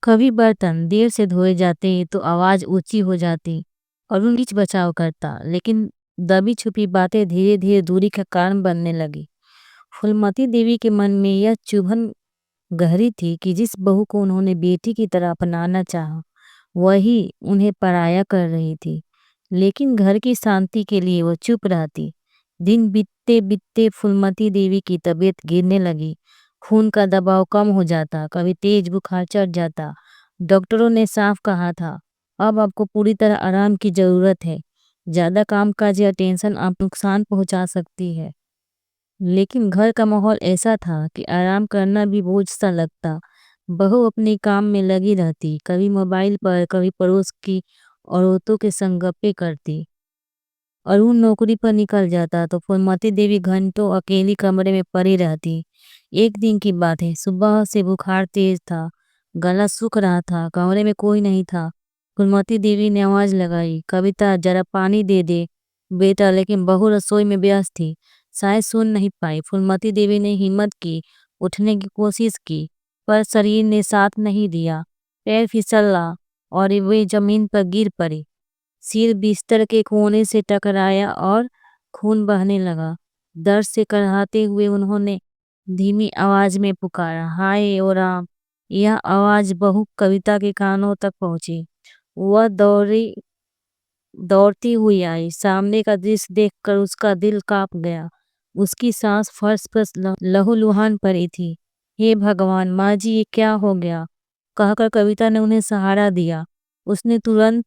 कभी बर्तन देर से धोए जाते तो आवाज ऊंची हो जाती और उन बीच बचाव करता, लेकिन दबी छुपी बातें धीरे धीरे दूरी का कारण बनने लगी। फूलमती देवी के मन में यह चुभन गहरी थी कि जिस बहू को उन्होंने बेटी की तरह अपनाना चाहा, वही उन्हें पराया कर रही थी। लेकिन घर की शांति के लिए वो चुप रहती। दिन बीतते बीतते फूलमती देवी की तबीयत गिरने लगी। खून का दबाव कम हो जाता, कभी तेज बुखार चढ़ जाता। डॉक्टरों ने साफ कहा था, अब आपको पूरी तरह आराम की जरूरत है। ज्यादा कामकाज या टेंशन आप नुकसान पहुंचा सकती है। लेकिन घर का माहौल ऐसा था कि आराम करना भी बोझ सा लगता। बहू अपने काम में लगी रहती, कभी मोबाइल पर, कभी पड़ोस की औरतों के संग गप्पे करती। अरुण नौकरी पर निकल जाता तो फूलमती देवी घंटों अकेली कमरे में पड़ी रहती। एक दिन की बात है, सुबह से बुखार तेज था, गला सूख रहा था, कमरे में कोई नहीं था। फूलमती देवी ने आवाज लगाई, कविता जरा पानी दे दे बेटा, लेकिन बहू रसोई में व्यस्त थी, शायद सुन नहीं पाई। फूलमती देवी ने हिम्मत की, उठने की कोशिश की, पर शरीर ने साथ नहीं दिया। पैर फिसला और वे जमीन पर गिर पड़ी। सिर बिस्तर के कोने से टकराया और खून बहने लगा। दर्द से कराहते हुए उन्होंने धीमी आवाज में पुकारा, हाय ओ राम। यह आवाज बहू कविता के कानों तक पहुंची। वह दौड़ती हुई आई। सामने का दृश्य देखकर उसका दिल कांप गया। उसकी सांस फर्श पर लहूलुहान पड़ी थी। हे भगवान, माँ जी ये क्या हो गया, कहकर कविता ने उन्हें सहारा दिया। उसने तुरंत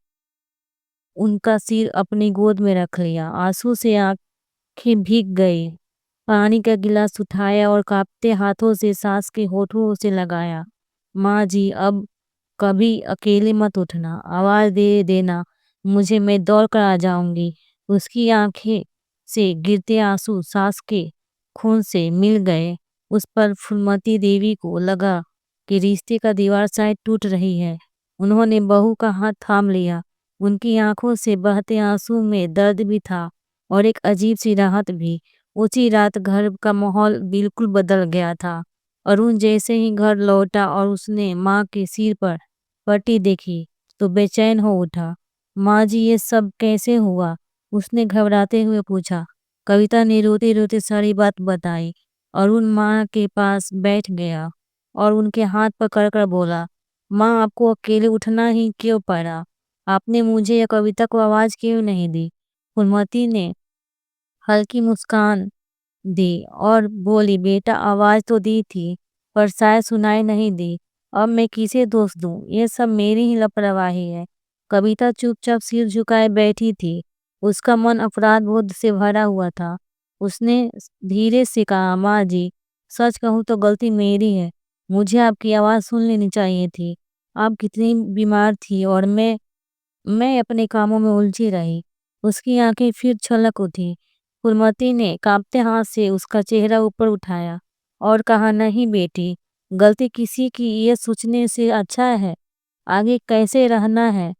उनका सिर अपनी गोद में रख लिया। आंसू से आंखें भीग गई। पानी का गिलास उठाया और कांपते हाथों से सास के होठों से लगाया। माँ जी, अब कभी अकेले मत उठना, आवाज दे देना मुझे, मैं दौड़ कर आ जाऊंगी। उसकी आंखें से गिरते आंसू सास के खून से मिल गए। उस पर फूलमती देवी को लगा कि रिश्ते का दीवार शायद टूट रही है। उन्होंने बहू का हाथ थाम लिया। उनकी आंखों से बहते आंसू में दर्द भी था और एक अजीब सी राहत भी। उसी रात घर का माहौल बिल्कुल बदल गया था। अरुण जैसे ही घर लौटा और उसने माँ के सिर पर पट्टी देखी तो बेचैन हो उठा। माँ जी ये सब कैसे हुआ, उसने घबराते हुए पूछा। कविता ने रोते रोते सारी बात बताई। अरुण माँ के पास बैठ गया और उनके हाथ पकड़ कर बोला, माँ आपको अकेले उठना ही क्यों पड़ा, आपने मुझे या कविता को आवाज क्यों नहीं दी। फूलमती ने हल्की मुस्कान दी और बोली, बेटा आवाज तो दी थी, पर शायद सुनाई नहीं दी। अब मैं किसे दोष दूं, ये सब मेरी ही लापरवाही है। कविता चुपचाप सिर झुकाए बैठी थी। उसका मन अपराध बोध से भरा हुआ था। उसने धीरे से कहा, माँ जी सच कहूँ तो गलती मेरी है। मुझे आपकी आवाज सुन लेनी चाहिए थी। आप कितनी बीमार थी और मैं अपने कामों में उलझी रही। उसकी आंखें फिर छलक उठी। फूलमती ने कांपते हाथ से उसका चेहरा ऊपर उठाया और कहा, नहीं बेटी, गलती किसी की ये सोचने से अच्छा है आगे कैसे रहना है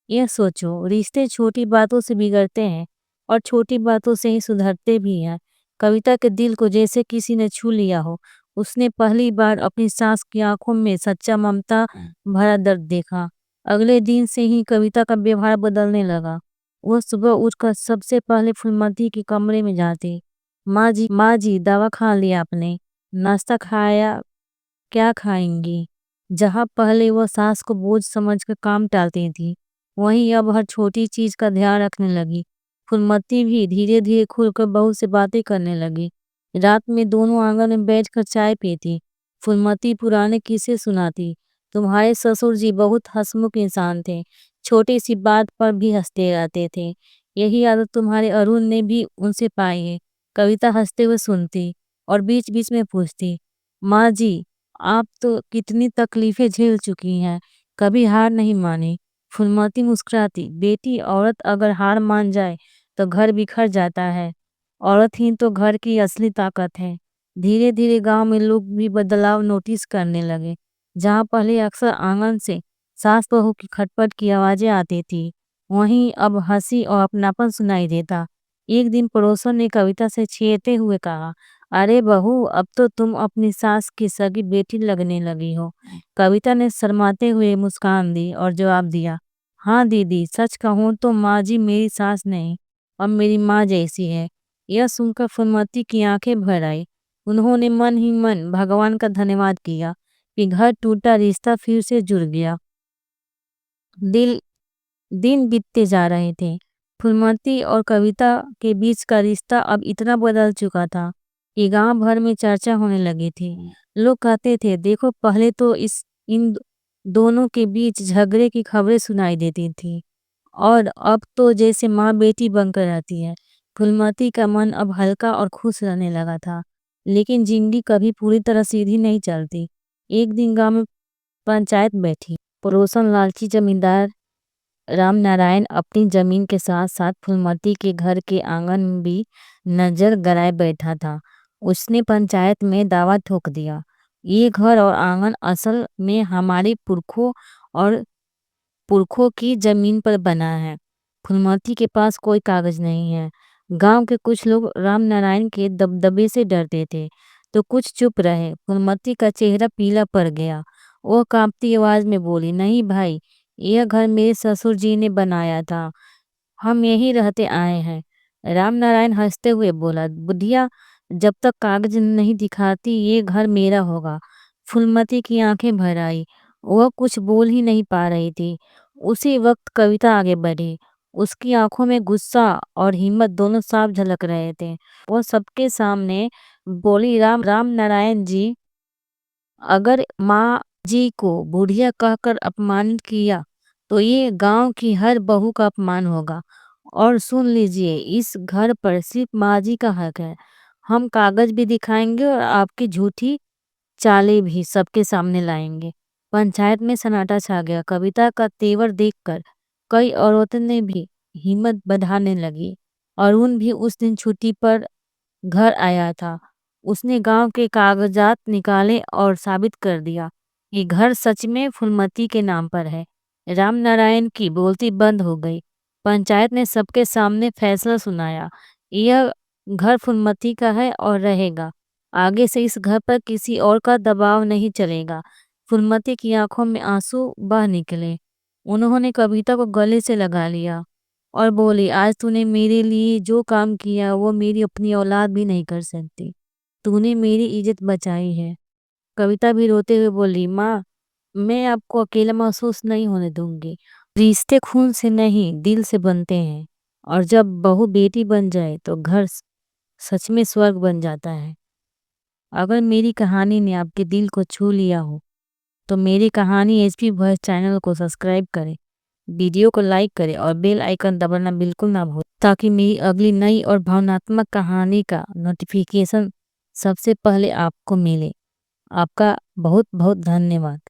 यह सोचो। रिश्ते छोटी बातों से बिगड़ते हैं और छोटी बातों से ही सुधरते भी हैं। कविता के दिल को जैसे किसी ने छू लिया हो। उसने पहली बार अपनी सास की आंखों में सच्चा ममता भरा दर्द देखा। अगले दिन से ही कविता का व्यवहार बदलने लगा। वह सुबह उठकर सबसे पहले फूलमती के कमरे में जाती। माँ जी दवा खा लिया आपने, नाश्ता खाया, क्या खाएंगी। जहाँ पहले वह सास को बोझ समझकर काम टालती थी, वहीं अब हर छोटी चीज का ध्यान रखने लगी। फूलमती भी धीरे धीरे खुलकर बहू से बातें करने लगी। रात में दोनों आंगन में बैठकर चाय पीती। फूलमती पुराने किस्से सुनाती। तुम्हारे ससुर जी बहुत हंसमुख इंसान थे, छोटी सी बात पर भी हंसते रहते थे। यही आदत तुम्हारे अरुण ने भी उनसे पाई है। कविता हंसते हुए सुनती और बीच बीच में पूछती, माँ जी आप तो कितनी तकलीफें झेल चुकी हैं, कभी हार नहीं मानी। फूलमती मुस्कुराती, बेटी औरत अगर हार मान जाए तो घर बिखर जाता है। औरत ही तो घर की असली ताकत है। धीरे धीरे गांव में लोग भी बदलाव नोटिस करने लगे। जहां पहले अक्सर आंगन से सास बहू की खटपट की आवाजें आती थी, वहीं अब हंसी और अपनापन सुनाई देता। एक दिन पड़ोसन ने कविता से छेड़ते हुए कहा, अरे बहू, अब तो तुम अपनी सास की सगी बेटी लगने लगी हो। कविता ने शर्माते हुए मुस्कान दी और जवाब दिया, हाँ दीदी, सच कहूँ तो माँ जी मेरी सास नहीं और मेरी माँ जैसी है। यह सुनकर फूलमती की आंखें भर आई। उन्होंने मन ही मन भगवान का धन्यवाद किया कि घर टूटा रिश्ता फिर से जुड़ गया। दिल दिन बीतते जा रहे थे। फूलमती और कविता के बीच का रिश्ता अब इतना बदल चुका था कि गांव भर में चर्चा होने लगी थी। लोग कहते थे, देखो पहले तो इस इन दोनों के बीच झगड़े की खबरें सुनाई देती थी और अब तो जैसे माँ बेटी बनकर रहती है। फूलमती का मन अब हल्का और खुश रहने लगा था। लेकिन जिंदगी कभी पूरी तरह सीधी नहीं चलती। एक दिन गांव में पंचायत बैठी। पड़ोसन लालची जमींदार राम नारायण अपनी जमीन के साथ साथ फूलमती के घर के आंगन में भी नजर गड़ाए बैठा था। उसने पंचायत में दावा ठोक दिया, ये घर और आंगन असल में हमारे पुरखों की जमीन पर बना है। फूलमती के पास कोई कागज नहीं है। गांव के कुछ लोग राम नारायण के दबदबे से डरते थे तो कुछ चुप रहे। फूलमती का चेहरा पीला पड़ गया। वो कांपती आवाज में बोली, नहीं भाई, यह घर मेरे ससुर जी ने बनाया था, हम यहीं रहते आए हैं। राम नारायण हंसते हुए बोला, बुढ़िया, जब तक कागज नहीं दिखाती ये घर मेरा होगा। फूलमती की आंखें भर आई। वह कुछ बोल ही नहीं पा रही थी। उसी वक्त कविता आगे बढ़ी। उसकी आंखों में गुस्सा और हिम्मत दोनों साफ झलक रहे थे। वो सबके सामने बोली, राम राम नारायण जी, अगर माँ जी को बुढ़िया कहकर अपमानित किया तो ये गांव की हर बहू का अपमान होगा। और सुन लीजिए, इस घर पर सिर्फ माँ जी का हक है। हम कागज भी दिखाएंगे और आपकी झूठी चालें भी सबके सामने लाएंगे। पंचायत में सन्नाटा छा गया। कविता का तेवर देखकर कई औरतों ने भी हिम्मत बढ़ाने लगी। अरुण भी उस दिन छुट्टी पर घर आया था। उसने गांव के कागजात निकाले और साबित कर दिया कि घर सच में फूलमती के नाम पर है। राम नारायण की बोलती बंद हो गई। पंचायत ने सबके सामने फैसला सुनाया, यह घर फूलमती का है और रहेगा। आगे से इस घर पर किसी और का दबाव नहीं चलेगा। फूलमती की आंखों में आंसू बह निकले। उन्होंने कविता को गले से लगा लिया और बोली, आज तूने मेरे लिए जो काम किया वो मेरी अपनी औलाद भी नहीं कर सकती। तूने मेरी इज्जत बचाई है। कविता भी रोते हुए बोली, माँ, मैं आपको अकेला महसूस नहीं होने दूंगी। रिश्ते खून से नहीं, दिल से बनते हैं। और जब बहू बेटी बन जाए तो घर सच में स्वर्ग बन जाता है। अगर मेरी कहानी ने आपके दिल को छू लिया हो तो मेरी कहानी एचपी वॉइस चैनल को सब्सक्राइब करें, वीडियो को लाइक करें और बेल आइकन दबाना बिल्कुल ना भूलें, ताकि मेरी अगली नई और भावनात्मक कहानी का नोटिफिकेशन सबसे पहले आपको मिले। आपका बहुत बहुत धन्यवाद।